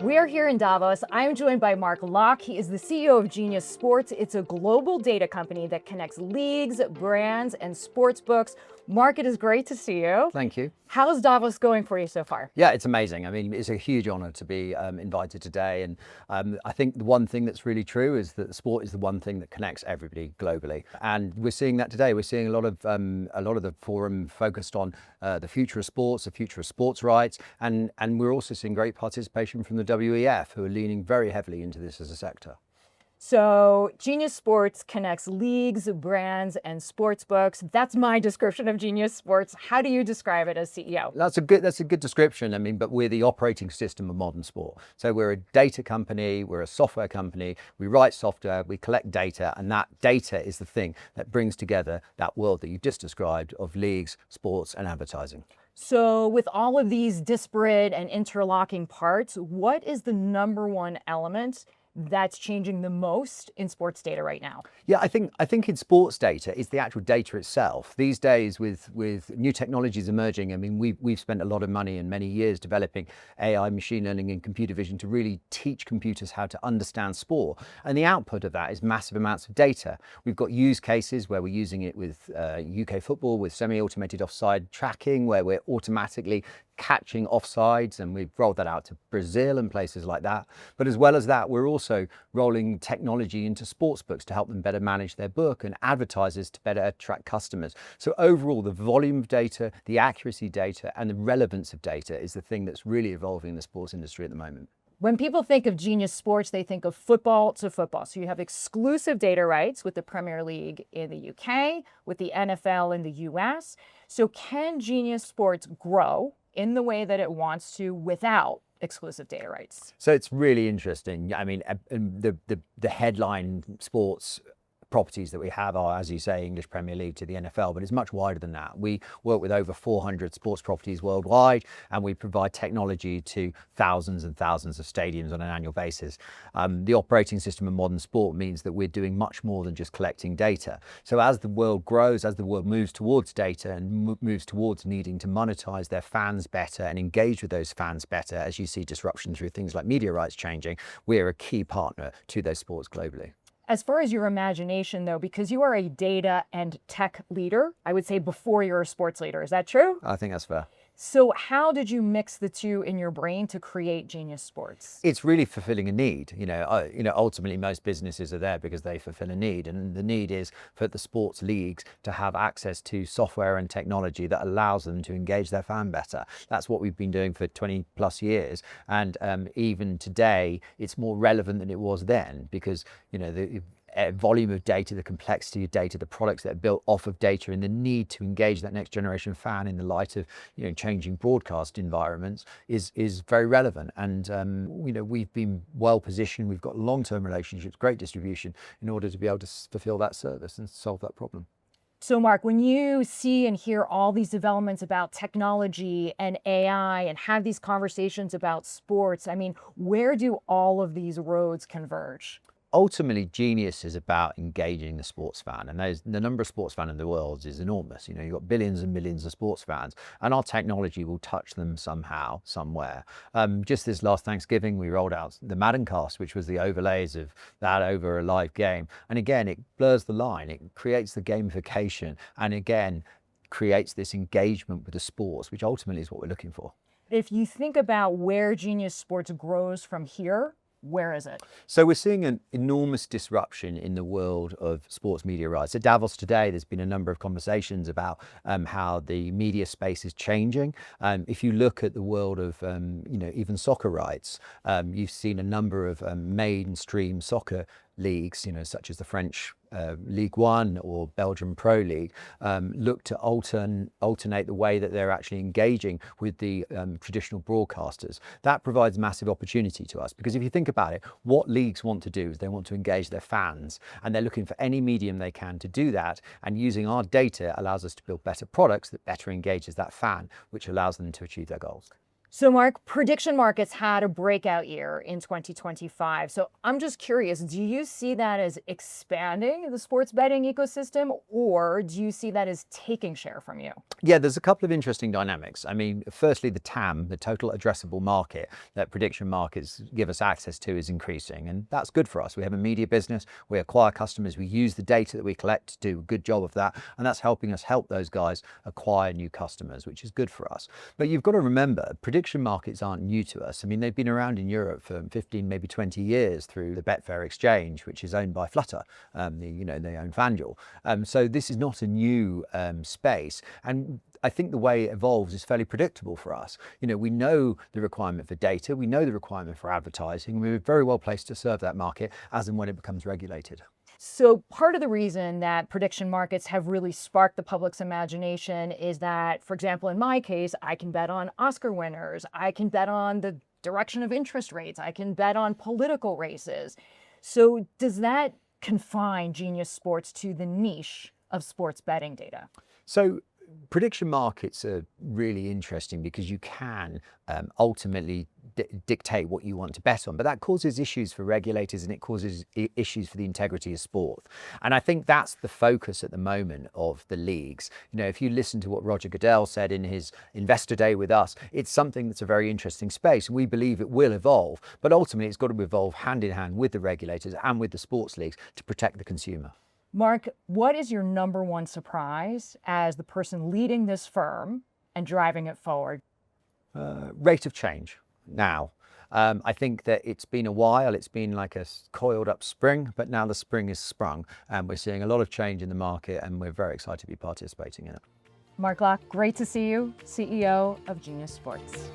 We are here in Davos. I am joined by Locke. He is the CEO of Genius Sports. It's a global data company that connects leagues, brands, and sports books. Mark, it is great to see you. Thank you. How's Davos going for you so far? Yeah, it's amazing. I mean, it's a huge honor to be invited today. And I think the one thing that's really true is that the sport is the one thing that connects everybody globally. And we're seeing that today. We're seeing a lot of the forum focused on the future of sports, the future of sports rights. And we're also seeing great participation from the WEF, who are leaning very heavily into this as a sector. So Genius Sports connects leagues, brands, and sports books. That's my description of Genius Sports. How do you describe it as CEO? That's a good description. I mean, but we're the operating system of modern sport. So we're a data company, we're a software company, we write software, we collect data, and that data is the thing that brings together that world that you've just described of leagues, sports, and advertising. So with all of these disparate and interlocking parts, what is the number one element that's changing the most in sports data right now? Yeah, I think in sports data, it's the actual data itself. These days, with new technologies emerging, I mean, we've spent a lot of money and many years developing AI, machine learning, and computer vision to really teach computers how to understand sport. And the output of that is massive amounts of data. We've got use cases where we're using it with UK football, with semi-automated offside tracking, where we're automatically catching offsides, and we've rolled that out to Brazil and places like that. But as well as that, we're also rolling technology into sportsbooks to help them better manage their book, and advertisers to better attract customers. So overall, the volume of data, the accuracy data, and the relevance of data is the thing that's really evolving in the sports industry at the moment. When people think of Genius Sports, they think of football to football. So you have exclusive data rights with the Premier League in the UK, with the NFL in the US. So can Genius Sports grow in the way that it wants to without exclusive data rights? So it's really interesting. I mean, the headline sports properties that we have are, as you say, English Premier League to the NFL, but it's much wider than that. We work with over 400 sports properties worldwide, and we provide technology to thousands and thousands of stadiums on an annual basis. The operating system of modern sport means that we're doing much more than just collecting data. So as the world grows, as the world moves towards data and moves towards needing to monetize their fans better and engage with those fans better, as you see disruption through things like media rights changing, we're a key partner to those sports globally. As far as your imagination, though, because you are a data and tech leader, I would say before you're a sports leader. Is that true? I think that's fair. So how did you mix the two in your brain to create Genius Sports? It's really fulfilling a need. Ultimately, most businesses are there because they fulfill a need, and the need is for the sports leagues to have access to software and technology that allows them to engage their fan better. That's what we've been doing for 20 plus years, and even today, it's more relevant than it was then because the volume of data, the complexity of data, the products that are built off of data, and the need to engage that next generation fan in the light of changing broadcast environments is very relevant. And we've been well positioned. We've got long-term relationships, great distribution, in order to be able to fulfill that service and solve that problem. So Mark, when you see and hear all these developments about technology and AI and have these conversations about sports, I mean, where do all of these roads converge? Ultimately, Genius is about engaging the sports fan, and the number of sports fans in the world is enormous. You've got billions and millions of sports fans, and our technology will touch them somehow, somewhere. Just this last Thanksgiving, we rolled out the Madden cast, which was the overlays of that over a live game. And again, it blurs the line, it creates the gamification, and again, creates this engagement with the sports, which ultimately is what we're looking for. If you think about where Genius Sports grows from here, where is it? So we're seeing an enormous disruption in the world of sports media rights. At Davos today, there's been a number of conversations about how the media space is changing. If you look at the world of, even soccer rights, you've seen a number of mainstream soccer leagues, such as the French League One or Belgian Pro League, look to alternate the way that they're actually engaging with the traditional broadcasters. That provides massive opportunity to us, because if you think about it, what leagues want to do is they want to engage their fans, and they're looking for any medium they can to do that, and using our data allows us to build better products that better engages that fan, which allows them to achieve their goals. So, Mark, prediction markets had a breakout year in 2025. So, I'm just curious, do you see that as expanding the sports betting ecosystem, or do you see that as taking share from you? Yeah, there's a couple of interesting dynamics. I mean, firstly, the TAM, the total addressable market that prediction markets give us access to, is increasing, and that's good for us. We have a media business, we acquire customers, we use the data that we collect to do a good job of that, and that's helping us help those guys acquire new customers, which is good for us. But you've got to remember, prediction markets aren't new to us. I mean, they've been around in Europe for 15, maybe 20 years through the Betfair exchange, which is owned by Flutter. They own FanDuel. So this is not a new space. And I think the way it evolves is fairly predictable for us. We know the requirement for data, we know the requirement for advertising. We're very well placed to serve that market as and when it becomes regulated. So, part of the reason that prediction markets have really sparked the public's imagination is that, for example, in my case, I can bet on Oscar winners, I can bet on the direction of interest rates, I can bet on political races. So, does that confine Genius Sports to the niche of sports betting data? So prediction markets are really interesting because you can ultimately dictate what you want to bet on, but that causes issues for regulators and it causes issues for the integrity of sport. And I think that's the focus at the moment of the leagues. If you listen to what Roger Goodell said in his Investor Day with us, it's something that's a very interesting space. We believe it will evolve, but ultimately it's got to evolve hand in hand with the regulators and with the sports leagues to protect the consumer. Mark, what is your number one surprise as the person leading this firm and driving it forward? Rate of change now. I think that it's been a while, it's been like a coiled up spring, but now the spring is sprung and we're seeing a lot of change in the market and we're very excited to be participating in it. Mark Locke, great to see you, CEO of Genius Sports.